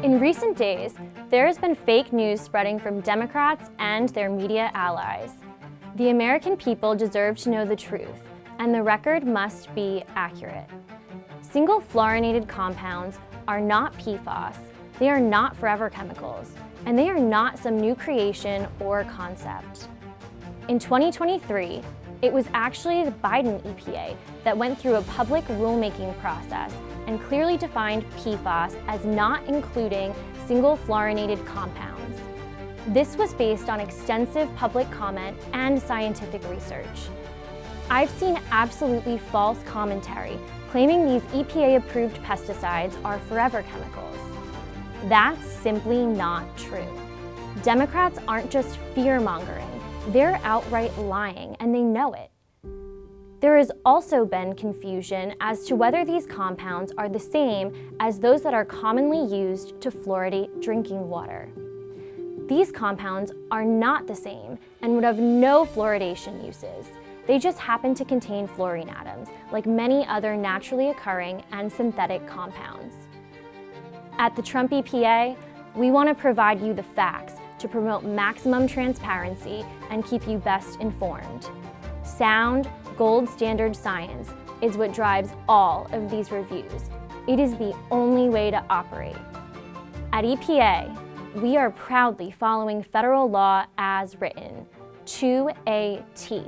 In recent days, there has been fake news spreading from Democrats and their media allies. The American people deserve to know the truth, and the record must be accurate. Single fluorinated compounds are not PFAS, they are not forever chemicals, and they are not some new creation or concept. In 2023, it was actually the Biden EPA that went through a public rulemaking process and clearly defined PFAS as not including single fluorinated compounds. This was based on extensive public comment and scientific research. I've seen absolutely false commentary claiming these EPA-approved pesticides are forever chemicals. That's simply not true. Democrats aren't just fear-mongering, they're outright lying, and they know it. There has also been confusion as to whether these compounds are the same as those that are commonly used to fluoridate drinking water. These compounds are not the same and would have no fluoridation uses. They just happen to contain fluorine atoms, like many other naturally occurring and synthetic compounds. At the Trump EPA, we want to provide you the facts to promote maximum transparency and keep you best informed. Sound, gold standard science is what drives all of these reviews. It is the only way to operate. At EPA, we are proudly following federal law as written, to a T,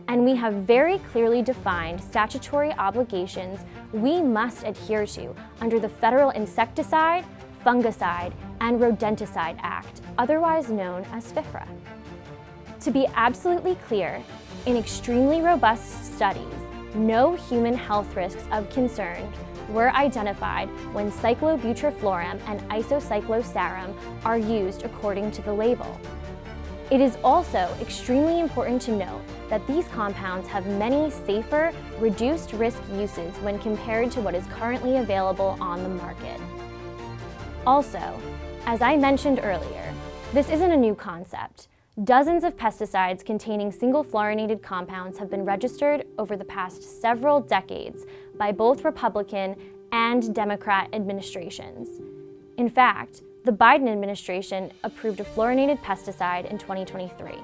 and we have very clearly defined statutory obligations we must adhere to under the Federal Insecticide, Fungicide, and Rodenticide Act, otherwise known as FIFRA. To be absolutely clear, in extremely robust studies, no human health risks of concern were identified when cyclobutyrophloram and isocyclosarum are used according to the label. It is also extremely important to note that these compounds have many safer, reduced risk uses when compared to what is currently available on the market. Also, as I mentioned earlier, this isn't a new concept. Dozens of pesticides containing single fluorinated compounds have been registered over the past several decades by both Republican and Democrat administrations. In fact, the Biden administration approved a fluorinated pesticide in 2023.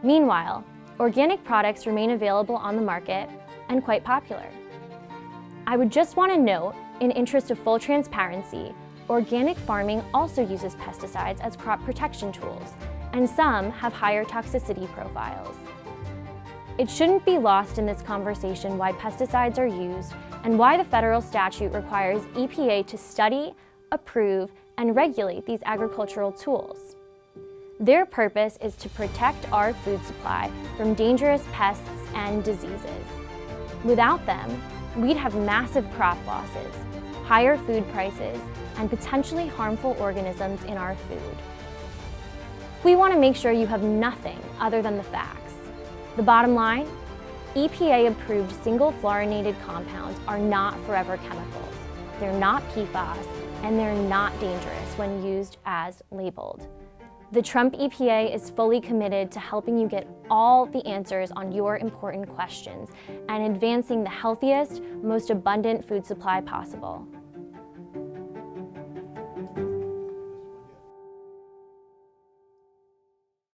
Meanwhile, organic products remain available on the market and quite popular. I would just want to note, in interest of full transparency, organic farming also uses pesticides as crop protection tools, and some have higher toxicity profiles. It shouldn't be lost in this conversation why pesticides are used and why the federal statute requires EPA to study, approve, and regulate these agricultural tools. Their purpose is to protect our food supply from dangerous pests and diseases. Without them, we'd have massive crop losses, higher food prices, and potentially harmful organisms in our food. We want to make sure you have nothing other than the facts. The bottom line, EPA-approved single fluorinated compounds are not forever chemicals. They're not PFAS, and they're not dangerous when used as labeled. The Trump EPA is fully committed to helping you get all the answers on your important questions and advancing the healthiest, most abundant food supply possible.